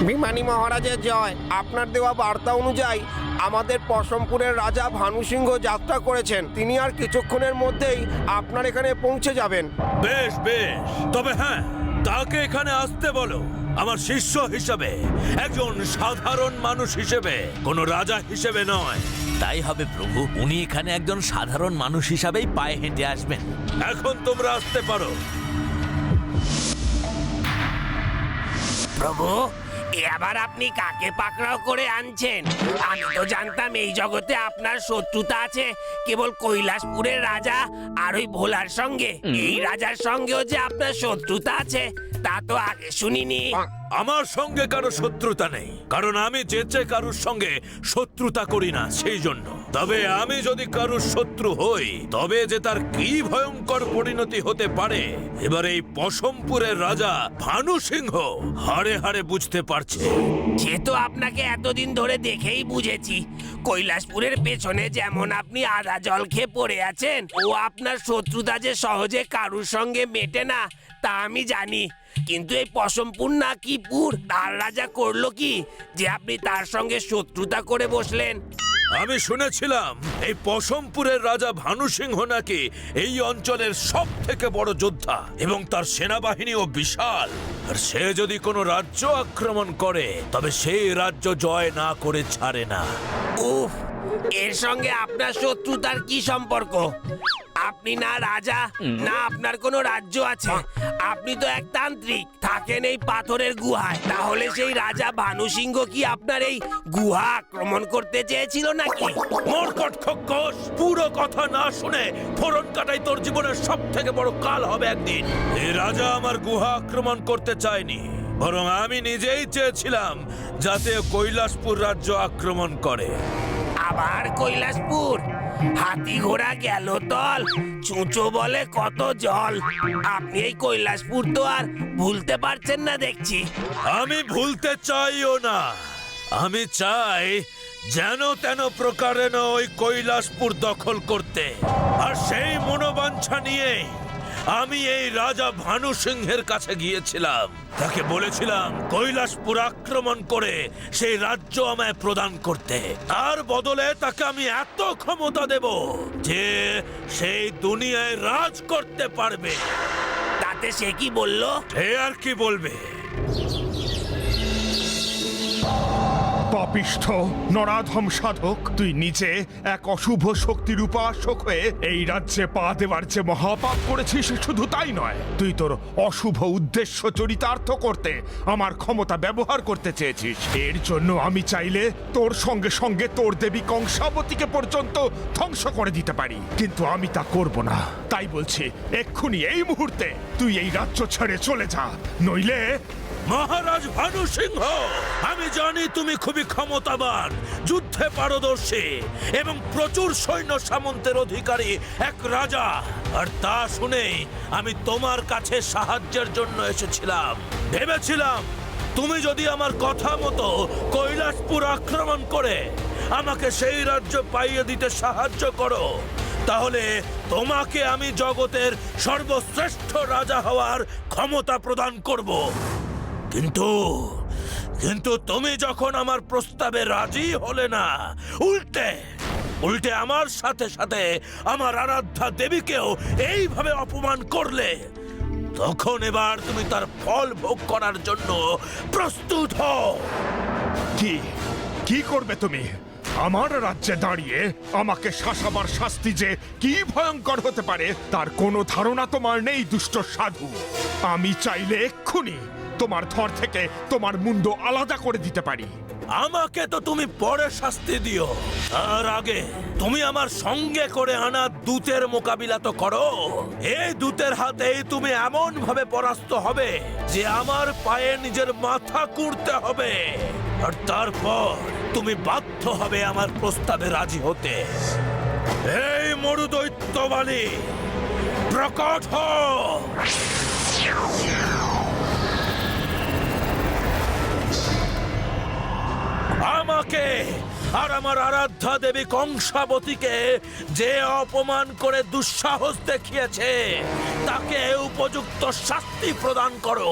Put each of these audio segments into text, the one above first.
বিমানী মহারাজের জয়। আপনার দেওয়া বার্তা অনুযায়ী আমাদের পশমপুরের রাজা ভানু সিংহ যাত্রা করেছেন। তিনি আর কিছুক্ষণের মধ্যেই আপনার এখানে পৌঁছে যাবেন। বেশ বেশ, তবে হ্যাঁ, তাকে এখানে আসতে বলো। আমার শিষ্য হিসেবে, একজন সাধারণ মানুষ হিসেবে, কোনো রাজা হিসেবে নয়। তাই হবে প্রভু, উনি এখানে একজন সাধারণ মানুষ হিসাবেই পায়ে হেঁটে আসবেন। এখন তোমরা আসতে পারো। প্রভু, এবার আপনি কাকে পাকড়াও করে আনছেন? আমি তো জানতাম এই জগতে আপনার শত্রুতা আছে কেবল কৈলাসপুরের রাজা আর ওই ভোলার সঙ্গে। এই রাজার সঙ্গেও যে আপনার শত্রুতা আছে তা তো আগে শুনিনি। আমার সঙ্গে কারো শত্রুতা নেই, কারণ আমি যেচে কারুর সঙ্গে শত্রুতা করি না, সেই জন্য। তবে আমি যদি কারুর শত্রু হই, তবে যে তার কি ভয়ঙ্কর পরিণতি হতে পারে এবার এই পশমপুরের রাজা ভানু সিংহ হাড়ে হাড়ে বুঝতে পারছে। সে তো আপনাকে এতদিন ধরে দেখেই বুঝেছি। কৈলাসপুরের পেছনে যেমন আপনি আদা জল খেয়ে পড়ে আছেন, ও আপনার শত্রুতা যে সহজে কারুর সঙ্গে মেটে না তা আমি জানি। কিন্তু এই পশমপুর না কি পুর, তার রাজা করলো কি যে আপনি তার সঙ্গে শত্রুতা করে বসলেন? আমি শুনেছিলাম এই পশমপুরের রাজা ভানু সিংহ নাকি এই অঞ্চলের সব থেকে বড় যোদ্ধা এবং তার সেনাবাহিনীও বিশাল। আর সে যদি কোনো রাজ্য আক্রমণ করে তবে সেই রাজ্য জয় না করে ছাড়ে না। উফ, এর সঙ্গে আপনার শত্রুতার কি সম্পর্ক? আপনি না রাজা, না আপনার কোনো রাজ্য আছে। আপনি তো এক তান্ত্রিক, থাকেন এই পাথরের গুহায়। তাহলে সেই রাজা ভানু সিংহ কি আপনার এই গুহা আক্রমণ করতে চেয়েছিল নাকি? মরকট খোকস, পুরো কথা না শুনে ফোড়ন কাটাই তোর জীবনের সব থেকে বড় কাল হবে একদিন। এই রাজা আমার গুহা আক্রমণ করতে চায়নি, বরং আমি নিজেই চেয়েছিলাম যাতে কৈলাসপুর রাজ্য আক্রমণ করে। আবার কৈলাসপুর? হাতি ঘোড়া গেল তল, চুঁচো বলে কত জল। আপনি এই কৈলাসপুর তো আর ভুলতে পারছেন না দেখছি। আমি ভুলতে চাইও না, আমি চাই যেন তেন প্রকারে ওই কৈলাসপুর দখল করতে। আর সেই মনোবাঞ্ছা নিয়ে আমি এই রাজা ভানু সিংহের কাছে গিয়েছিলাম। তাকে বলেছিলাম কৈলাসপুর আক্রমণ করে সেই রাজ্য আমায় প্রদান করতে। তার বদলে তাকে আমি এত ক্ষমতা দেব যে সেই দুনিয়ায় রাজ করতে পারবে। তাতে সে কি বললো? এ আর কি বলবে? পাপিষ্ঠ নরাধম সাধক, তুই নিজে এক অশুভ শক্তির উপাসক হয়ে এই রাজ্যে পা দেওয়ার যে মহাপাপ করেছিস, শুধু তাই নয়, তুই তোর অশুভ উদ্দেশ্য চরিতার্থ করতে আমার ক্ষমতা ব্যবহার করতে চেয়েছিস। এর জন্য আমি চাইলে তোর সঙ্গে সঙ্গে তোর দেবী কংসাবতীকে পর্যন্ত ধ্বংস করে দিতে পারি, কিন্তু আমি তা করব না। তাই বলছি, এক্ষুনি এই মুহূর্তে তুই এই রাজ্য ছেড়ে চলে যা, নইলে। মহারাজ ভানু সিংহ, আমি জানি তুমি খুবই ক্ষমতাবান, যুদ্ধে পারদর্শী এবং প্রচুর সৈন্য সামন্তের অধিকারী এক রাজা। আর তা শুনে আমি তোমার কাছে সাহায্যের জন্য এসেছিলাম। ভেবেছিলাম তুমি যদি আমার কথা মতো কৈলাসপুর আক্রমণ করে আমাকে সেই রাজ্য পাইয়ে দিতে সাহায্য করো, তাহলে তোমাকে আমি জগতের সর্বশ্রেষ্ঠ রাজা হওয়ার ক্ষমতা প্রদান করব। কিন্তু তুমি যখন আমার প্রস্তাবে রাজি হলে না, উল্টে আমার সাথে সাথে আমার আরাধ্যা দেবীকেও এইভাবে অপমান করলে, তখন এবার তুমি তার ফল ভোগ করার জন্য প্রস্তুত হও। কি করবে তুমি? আমার রাজ্যে দাঁড়িয়ে আমাকে শাসাবার শাস্তি যে কি ভয়ঙ্কর হতে পারে তার কোনো ধারণা তোমার নেই, দুষ্ট সাধু। আমি চাইলে এক্ষুনি তোমার ধর থেকে তোমার মুন্ড আলাদা করে দিতে পারি। আমাকে তো তুমি পরে শাস্তি দিও, তার আগে তুমি আমার সঙ্গে করে আনা দূতের মোকাবিলা তো করো। এই দূতের হাতেই তুমি এমন ভাবে পরাস্ত হবে যে আমার পায়ে নিজের মাথা কুঁড়তে হবে। আর তারপর তুমি বাধ্য হবে আমার প্রস্তাবে রাজি হতে। এই মরুদৈত্যবালী, প্রকট হও। আমাকে আর আমার আরাধ্যা দেবী কংসাবতীকে যে অপমান করে দুঃসাহস দেখিয়েছে তাকে উপযুক্ত শাস্তি প্রদান করো।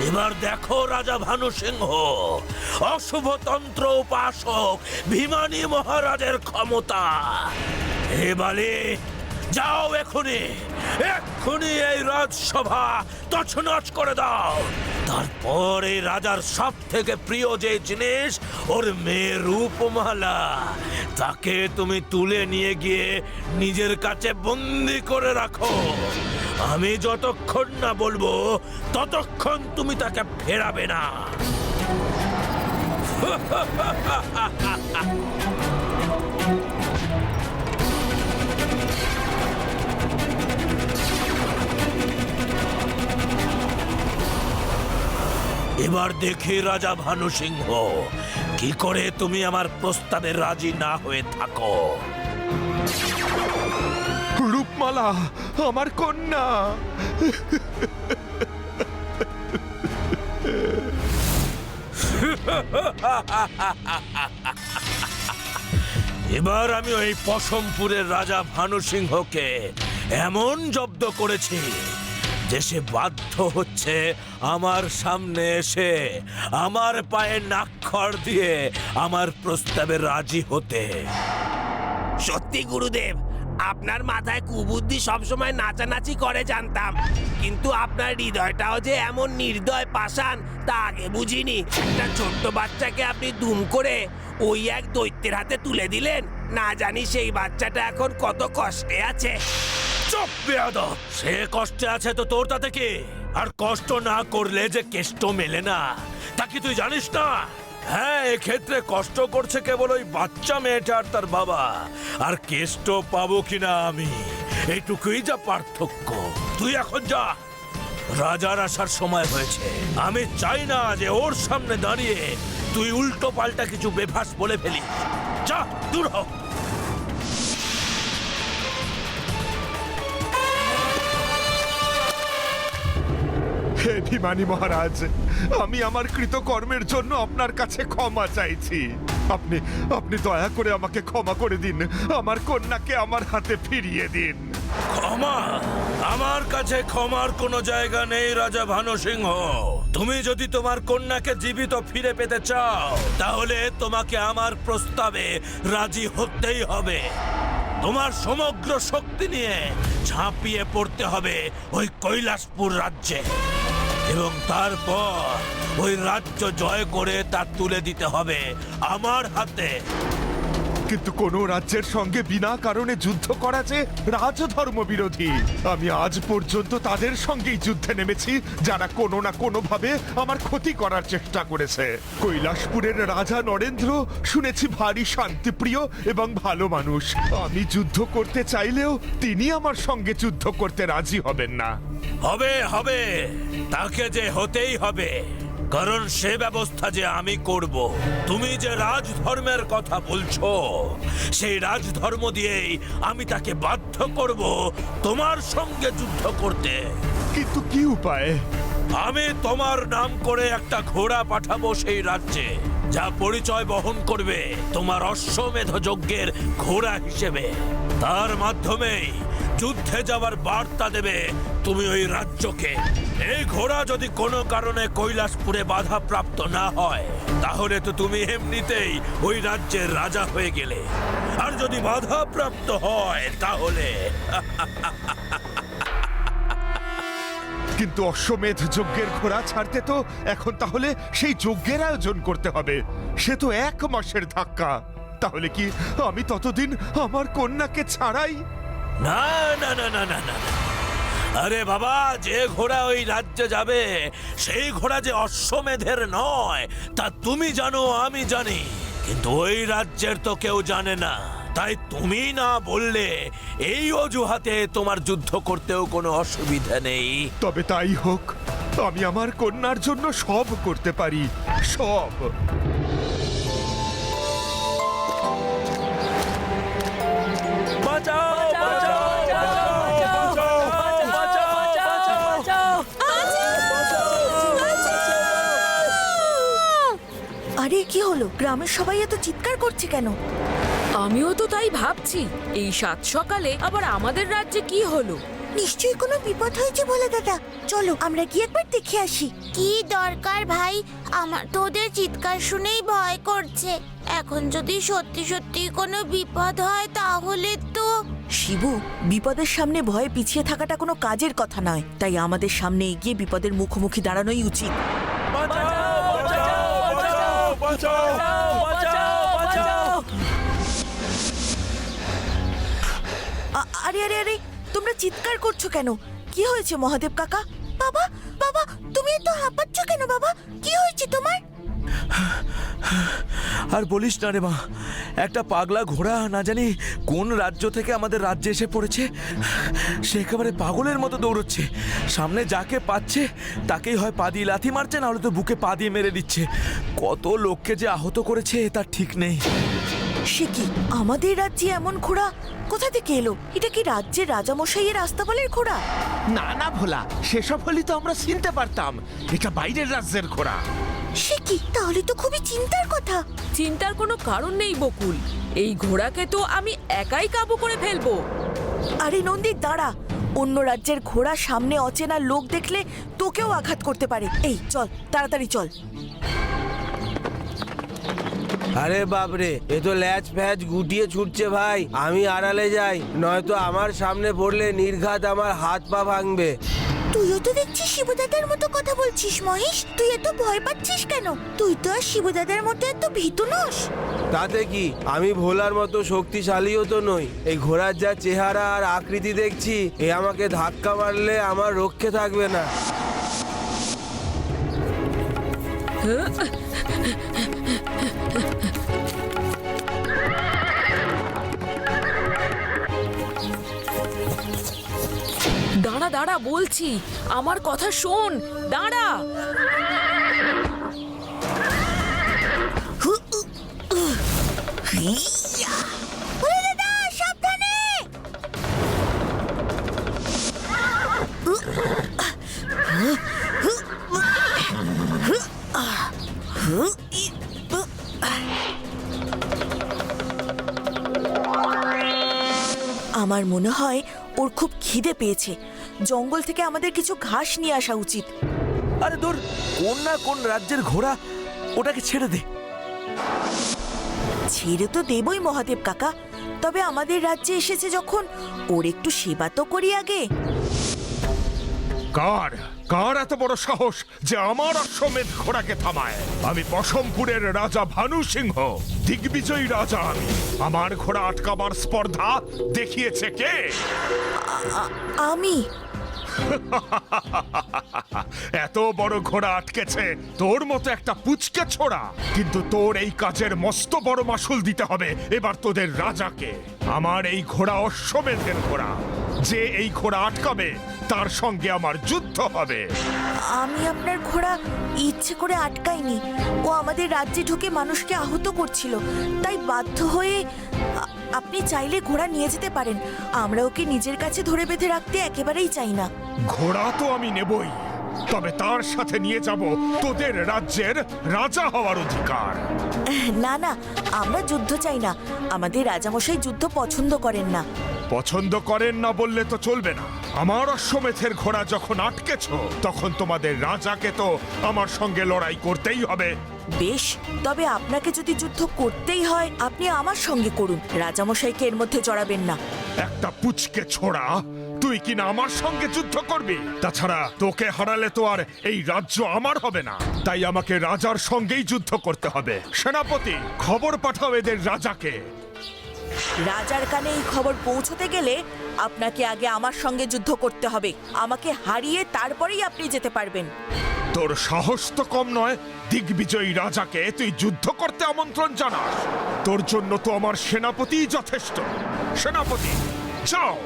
এবার দেখো রাজা ভানু সিংহ, অশুভ তন্ত্র উপাসক ভীমানী মহারাজের ক্ষমতা। এবারে যাও, এক্ষুনি এক্ষুনি এই রাজসভা তছনছ করে দাও। তারপর এই রাজার সব থেকে প্রিয় যে জিনিস, ওর মেয়ে রূপমালা, তাকে তুমি তুলে নিয়ে গিয়ে নিজের কাছে বন্দি করে রাখো। আমি যতক্ষণ না বলবো ততক্ষণ তুমি তাকে ফেরাবে না। এবার দেখি রাজা ভানু সিংহ, কি করে তুমি আমার প্রস্তাবে রাজি না হয়ে থাকো। রূপমালা, আমার কন্যা। এবার আমি ওই পশমপুরের রাজা ভানু সিংহকে এমন জব্দ করেছি যে সে বাধ্য হচ্ছে আমার সামনে এসে আমার পায়ে নাক্ষর দিয়ে আমার প্রস্তাবে রাজি হতে। সত্যি গুরুদেব, আপনার মাথায় কুবুদ্ধি সবসময় নাচানাচি করে জানতাম, কিন্তু আপনার হৃদয়টাও যে এমন নির্দয় পাষাণ তা আগে বুঝিনি। একটা ছোট্ট বাচ্চাকে আপনি দুম করে ওই এক দৈত্যের হাতে তুলে দিলেন। না জানি সেই বাচ্চাটা এখন কত কষ্টে আছে। চুপ বেয়াদব! সে কষ্টে আছে তো তোর তাতে কি? আর কষ্ট না করলে যে কেষ্ট মেলে না, তা কি তুই জানিস না? হ্যাঁ, এক্ষেত্রে কষ্ট করছে কেবল ওই বাচ্চা মেয়েটা আর তার বাবা, আর কেষ্ট পাবো কিনা আমি, এইটুকুই যা পার্থক্য। তুই এখন যা, রাজার আসার সময় হয়েছে। আমি চাই না যে ওর সামনে দাঁড়িয়ে তুই উল্টো পাল্টা কিছু বেফাস বলে ফেলিস। যা, দূর হ। হে ভীমানী মহারাজ, আমি আমার কৃতকর্মের জন্য আপনার কাছে ক্ষমা চাইছি। আপনি আপনি দয়া করে আমাকে ক্ষমা করে দিন। আমার কন্যাকে আমার হাতে ফিরিয়ে দিন। ক্ষমা? আমার কাছে ক্ষমার কোনো জায়গা নেই রাজা ভানু সিংহ। তুমি যদি তোমার কন্যাকে জীবিত ফিরে পেতে চাও, তাহলে তোমাকে আমার প্রস্তাবে রাজি হতেই হবে। তোমার সমগ্র শক্তি নিয়ে ঝাঁপিয়ে পড়তে হবে ওই কৈলাসপুর রাজ্যে, এবং তারপর ওই রাজ্য জয় করে তা তুলে দিতে হবে আমার হাতে। কিন্তু কোন রাজ্যের সঙ্গে বিনা কারণে যুদ্ধ করা যে রাজধর্ম বিরোধী। আমি আজ পর্যন্ত তাদের সঙ্গেই যুদ্ধে নেমেছি যারা কোনো না কোনো ভাবে আমার ক্ষতি করার চেষ্টা করেছে। কৈলাসপুরের রাজা নরেন্দ্র শুনেছি ভারী শান্তিপ্রিয় এবং ভালো মানুষ। আমি যুদ্ধ করতে চাইলেও তিনি আমার সঙ্গে যুদ্ধ করতে রাজি হবেন না। হবে হবে, তাকে যে হতেই হবে, কারণ সে ব্যবস্থা যে আমি করব। তুমি যে রাজধর্মের কথা বলছো, সেই রাজধর্ম দিয়েই আমি তাকে বাধ্য করব তোমার সঙ্গে যুদ্ধ করতে। কিন্তু কি উপায়? আমি তোমার নাম করে একটা ঘোড়া পাঠাবো সেই রাজ্যে, যা পরিচয় বহন করবে তোমার অশ্বমেধ যজ্ঞের ঘোড়া হিসেবে। তার মাধ্যমেই যুদ্ধে যাওয়ার বার্তা দেবে তুমি ওই রাজ্যকে। এই ঘোড়া যদি কোনো কারণে কৈলাসপুরে বাধা প্রাপ্ত না হয়, তাহলে তো তুমি এমনিতেই ওই রাজ্যের রাজা হয়ে গেলে। আর যদি বাধা প্রাপ্ত হয়, তাহলে কিন্তু অশ্বমেধ যজ্ঞের ঘোড়া ছাড়তে তো এখন তাহলে সেই যজ্ঞের আয়োজন করতে হবে। সে তো 1 মাসের ধাক্কা। তাহলে কি আমি ততদিন আমার কন্যাকে ছাড়াই? না না না না না না, আরে বাবা, যে ঘোড়া ওই রাজ্যে যাবে সেই ঘোড়া যে অশ্বমেধের নয় তা তুমি জানো, আমি জানি, কিন্তু ওই রাজ্যের তো কেউ জানে না। তাই তুমি না বললে এই অজুহাতে তোমার যুদ্ধ করতেও কোনো অসুবিধা নেই। তবে তাই হোক, আমি আমার কন্যার জন্য সব করতে পারি, সব। বাঁচাও, বাঁচাও, বাঁচাও, বাঁচাও, আরে কি হলো? গ্রামের সবাই এত চিৎকার করছে কেন? আমিও তো তাই ভাবছি। এই সাত সকালে আবার আমাদের রাজ্যে কি হলো? নিশ্চয়ই কোনো বিপদ হয়েছে ভোলা দাদা। চলো আমরা গিয়ে একবার দেখে আসি। কি দরকার ভাই, আমার তো ওদের চিৎকার শুনেই ভয় করছে। এখন যদি সত্যি সত্যি কোনো বিপদ হয় তাহলে তো। শিবু, বিপদের সামনে ভয়ে পিছিয়ে থাকাটা কোনো কাজের কথা নয়, তাই আমাদের সামনে এগিয়ে বিপদের মুখোমুখি দাঁড়ানোই উচিত। আরে আরে আরে, তোমরা চিৎকার করছো কেন? কি হয়েছে মহাদেব কাকা? বাবা বাবা, তুমি এত হাঁপাচ্ছ কেন বাবা? কি হয়েছে তোমার? আর বলিস না রে মা, একটা পাগলা ঘোড়া না জানি কোন রাজ্য থেকে আমাদের রাজ্যে এসে পড়েছে। সে একেবারে পাগলের মতো দৌড়চ্ছে, সামনে যাকে পাচ্ছে তাকেই হয় পা দিয়ে লাথি মারছে, না হলে তো বুকে পা দিয়ে মেরে দিচ্ছে। কত লোককে যে আহত করেছে তার ঠিক নেই। সে কি, আমাদের রাজ্যে এমন ঘোড়া কোথা থেকে এলো? এটা কি রাজ্যের রাজামশাইয়ের আস্তাবলের ঘোড়া? না না ভোলা, সেসব হলে তো আমরা চিনতে পারতাম। এটা বাইরের রাজ্যের ঘোড়া। সে কি, তাহলে তো খুবই চিন্তার কথা। চিন্তার কোনো কারণ নেই বকুল, এই ঘোড়াকে তো আমি একাই কাবু করে ফেলবো। আরে নন্দী দাঁড়া, অন্য রাজ্যের ঘোড়া সামনে অচেনা লোক দেখলে তোকেও আঘাত করতে পারে। এই চল, তাড়াতাড়ি চল। আরে বাপরে, এ তো ল্যাচ ফ্যাচ গুটিয়ে ছুটছে ভাই। আমি আড়ালে যাই, নয়তো আমার সামনে পড়লে নির্ঘাত আমার হাত পা ভাঙবে। তুইও তো দেখছিস শিবদাদার মতো কথা বলছিস মহেশ। তুই এত ভয় পাচ্ছিস কেন? তুই তো আর শিবদাদার মতো এত ভীতু নস। তাতে কি, আমি ভোলার মতো শক্তিশালীও তো নই। এই ঘোড়ার যা চেহারা আর আকৃতি দেখছি, এ আমাকে ধাক্কা মারলে আমার রক্ষে থাকবে না। দাঁড়া দাঁড়া বলছি, আমার কথা শোন, দাঁড়া। ওরে দাদা, সাবধানে! আমার মনে হয় ওর খুব খিদে পেয়েছে। জঙ্গল থেকে আমাদের কিছু ঘাস নিয়ে আসা উচিত। আরে দূর, কোন না কোন রাজ্যের ঘোড়া, ওটাকে ছেড়ে দে। ছেড়ে তো দেবই মহাদেব কাকা, তবে আমাদের রাজ্যে এসেছে যখন ওর একটু সেবা তো করি আগে। কার কার এত বড় সাহস যে আমার অশ্বমেধ ঘোড়াকে থামায়? আমি পশমপুরের রাজা ভানু সিংহ, দিগ্বিজয়ী রাজা আমি। আমার ঘোড়া আটকাবার স্পর্ধা দেখিয়েছে কে? আমি। এত বড় ঘোড়া আটকেছে তোর মতো একটা পুচকে ছোড়া। কিন্তু তোর এই কাজের মস্ত বড় মাসুল দিতে হবে এবার তোদের রাজাকে। আমার এই ঘোড়া অশ্বমেধের ঘোড়া, যে এই ঘোড়া আটকাবে তার সঙ্গে আমার যুদ্ধ হবে। আমি আপনার ঘোড়া ইচ্ছে করে আটকাইনি। ও আমাদের রাজ্যে ঢুকে মানুষকে আহত করছিল, তাই বাধ্য হয়ে। আপনি চাইলে ঘোড়া নিয়ে যেতে পারেন। আমরা ওকে নিজের কাছে ধরে বেঁধে রাখতে একেবারেই চাই না। ঘোড়া তো আমি নেবই, তবে তার সাথে নিয়ে যাব তোদের রাজ্যের রাজা হওয়ার অধিকার। না না, আমরা যুদ্ধ চাই না। আমাদের রাজামশাই যুদ্ধ পছন্দ করেন না। পছন্দ করেন না বললে তো চলবে না। আমার অশ্বমেধের ঘোড়া যখন আটকেছ, তখন তোমাদের রাজাকে তো আমার সঙ্গে লড়াই করতেই হবে। বেশ, তবে আপনাকে যদি যুদ্ধ করতেই হয় আপনি আমার সঙ্গে করুন। রাজামশাইকে এর মধ্যে জড়াবেন না। একটা পুচকে ছোড়া, তুই কিনা আমার সঙ্গে যুদ্ধ করবি? তাছাড়া তোকে হারালে তো আর এই রাজ্য আমার হবে না, তাই আমাকে রাজার সঙ্গেই যুদ্ধ করতে হবে। সেনাপতি, খবর পাঠাও এদের রাজাকে। রাজার কানে এই খবর পৌঁছতে গেলে আপনাকে আগে আমার সঙ্গে যুদ্ধ করতে হবে। আমাকে হারিয়ে তারপরেই আপনি যেতে পারবেন। তোর সাহস তো কম নয়, দিগ্বিজয়ী রাজাকে তুই যুদ্ধ করতে আমন্ত্রণ জানাস? তোর জন্য তো আমার সেনাপতিই যথেষ্ট। সেনাপতি, যাও।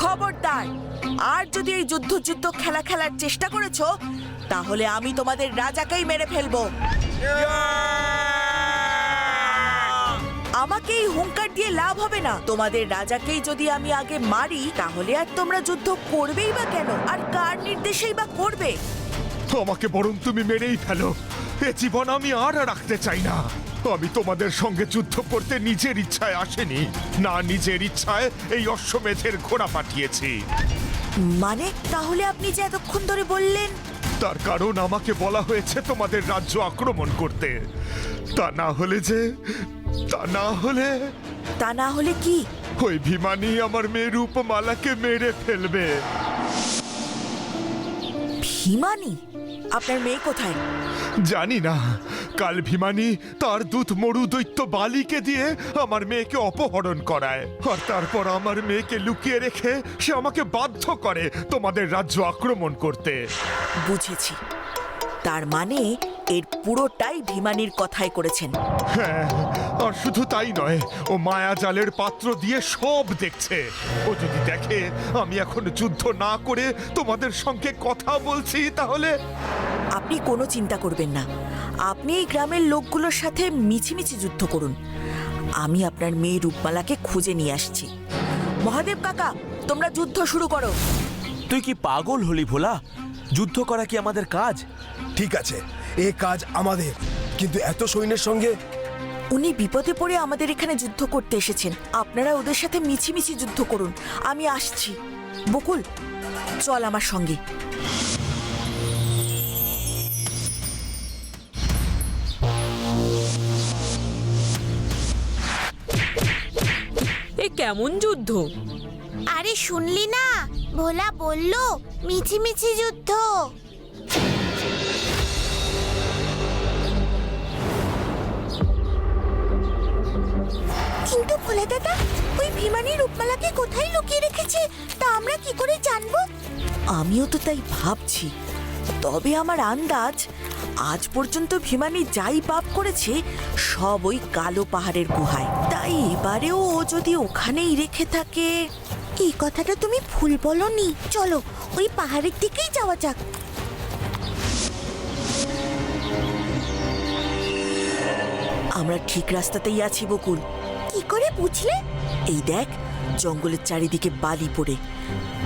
খবরদার, আর যদি এই যুদ্ধ খেলা খেলার চেষ্টা করেছো, তাহলে আমি তোমাদের রাজাকেই মেরে ফেলবো। আমাকে এই হুঙ্কার দিয়ে লাভ হবে না। তোমাদের রাজাকেই যদি আমি আগে মারি তাহলে আর তোমরা যুদ্ধ করবেই বা কেন, আর কার নির্দেশেই বা করবে? আমাকে বরং তুমি মেরেই ফেলো। এ জীবন আমি আর রাখতে চাই না। আমি তোমাদের সঙ্গে যুদ্ধ করতে নিজের ইচ্ছায় আসেনি, না নিজের ইচ্ছায় এই অশ্বমেধের ঘোড়া পাঠিয়েছি। মানে তাহলে আপনি যে এতক্ষণ ধরে বললেন? তার কারণ আমাকে বলা হয়েছে তোমাদের রাজ্য আক্রমণ করতে। তা না হলে কি? ওই ভিমানি আমার মেয়ে রূপমালাকে মেরে ফেলবে। ভিমানি? আপনার মেয়ে কোথায়? জানি না। কাল ভিমানি তার দূত মরু দৈত্য বালিকে দিয়ে আমার মেয়েকে অপহরণ করায়, আর তারপর আমার মেয়েকে লুকিয়ে রেখে সে আমাকে বাধ্য করে তোমাদের রাজ্য আক্রমণ করতে। বুঝেছি, তার মানে এর পুরোটাই ভিমানির কথাই করেছেন। হ্যাঁ, আর শুধু তাই নয়, ও মায়াজালের পাত্র দিয়ে সব দেখছে। ও যদি দেখে আমি এখন যুদ্ধ না করে তোমাদের সঙ্গে কথা বলছি, তাহলে... আপনি কোনো চিন্তা করবেন না, আপনি এই গ্রামের লোকগুলোর সাথে মিছিমিছি যুদ্ধ করুন। আমি আপনার মেয়ে রূপমালাকে খুঁজে নিয়ে আসছি। মহাদেব কাকা, তোমরা যুদ্ধ শুরু করো। তুই কি পাগল হলি ভোলা? যুদ্ধ করা কি আমাদের কাজ? ঠিক আছে, এ কাজ আমাদের, কিন্তু এত সৈন্যের সঙ্গে... উনি বিপদে পড়ে আমাদের এখানে যুদ্ধ করতে এসেছেন, আপনারা ওদের সাথে মিছিমিছি যুদ্ধ করুন। আমি আসছি। বকুল, চল আমার সঙ্গে। এ কেমন যুদ্ধ? আরে শুনলি না, ভোলা বলল মিছিমিছি যুদ্ধ। কিন্তু ভোলা দাদা, ওই ভিমানি রূপমালাকে কোথায় লুকিয়ে রেখেছে তা আমরা কি করে জানবো? আমিও তো তাই ভাবছি, তবে আমার আন্দাজ আজ পর্যন্ত ভিমানি যাই পাপ করেছে সব ওই কালো পাহাড়ের গুহায়। তাই এবারেও ও যদি ওখানেই রেখে থাকে। এই কথাটা তুমি ভুল বলনি, চলো ওই পাহাড়ের দিকেই যাওয়া যাক। আমরা ঠিক রাস্তাতেই আছি বকুল। কি করে বুঝলে? এই দেখ, জঙ্গলের চারিদিকে বালি পড়ে,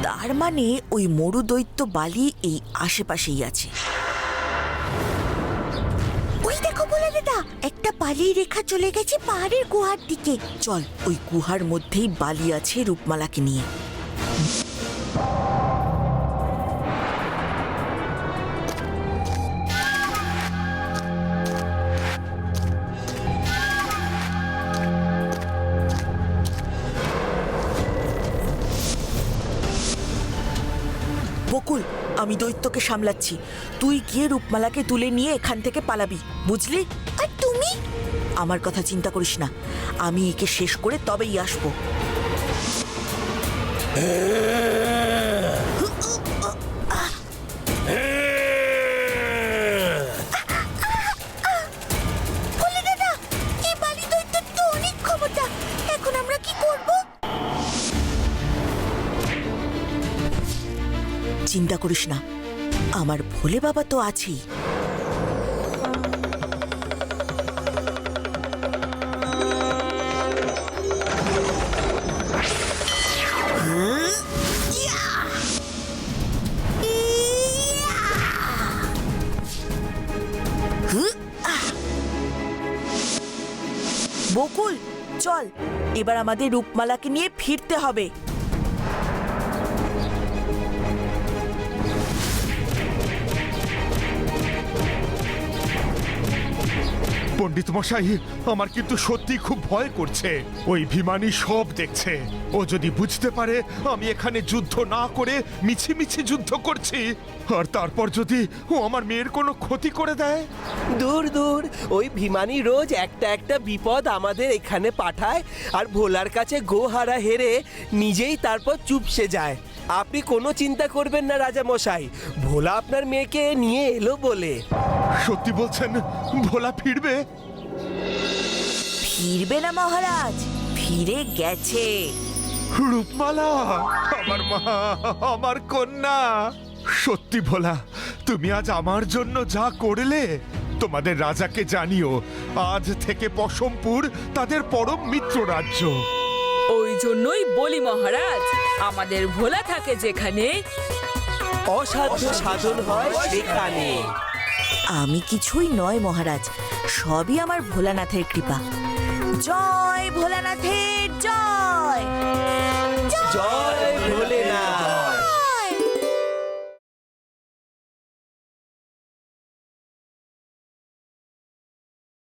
তার মানে ওই মরু দৈত্য বালি এই আশেপাশেই আছে। ওই দেখো ভোলা দাদা, একটা বালির রেখা চলে গেছে পাহাড়ের গুহার দিকে। চল, ওই গুহার মধ্যেই বালি আছে রূপমালাকে নিয়ে। বকুল, আমি দৈত্যকে সামলাচ্ছি, তুই গিয়ে রূপমালাকে তুলে নিয়ে এখান থেকে পালাবি, বুঝলি? আর তুমি? আমার কথা চিন্তা করিস না, আমি একে শেষ করে তবেই আসবো। ভোলা দাদা, এই বালি দৈত্যের তো অনেক ক্ষমতা, এখন আমরা কি করব? চিন্তা করিস না, আমার ভোলে বাবা তো আছেই। বকুল, চল, এবার আমাদের রূপমালাকে নিয়ে ফিরতে হবে। পণ্ডিত মশাই, আমার কিন্তু সত্যি খুব ভয় করছে। ওই ভিমানি সব দেখছে। ও যদি বুঝতে পারে আমি এখানে যুদ্ধ না করে মিছিমিছি যুদ্ধ করছি, আর তারপর যদি ও আমার মেয়ের কোনো ক্ষতি করে দেয়। দূর দূর, ওই ভিমানি রোজ একটা একটা বিপদ আমাদের এখানে পাঠায়, আর ভোলার কাছে গোহারা হেরে নিজেই তারপর চুপসে যায়। আপনি কোনো চিন্তা করবেন না রাজা মশাই, ভোলা আপনার মেয়েকে নিয়ে এলো বলে। সত্যি বলছেন? ভোলা ফিরবে? ফিরবে না মহারাজ, ফিরে গেছে। রূপমালা, আমার মা, আমার কন্যা। সত্যি ভোলা, তুমি আজ আমার জন্য যা করলে তোমাদের রাজাকে জানিও আজ থেকে পশমপুর তাদের পরম মিত্র রাজ্য। ওই জন্যই বলি মহারাজ, আমাদের ভোলা থাকে যেখানে, অসাধ্য সাধন হয় সেখানে। আমি কিছুই নয় মহারাজ, সবই আমার ভোলানাথের কৃপা। জয় ভোলানাথের জয়। জয়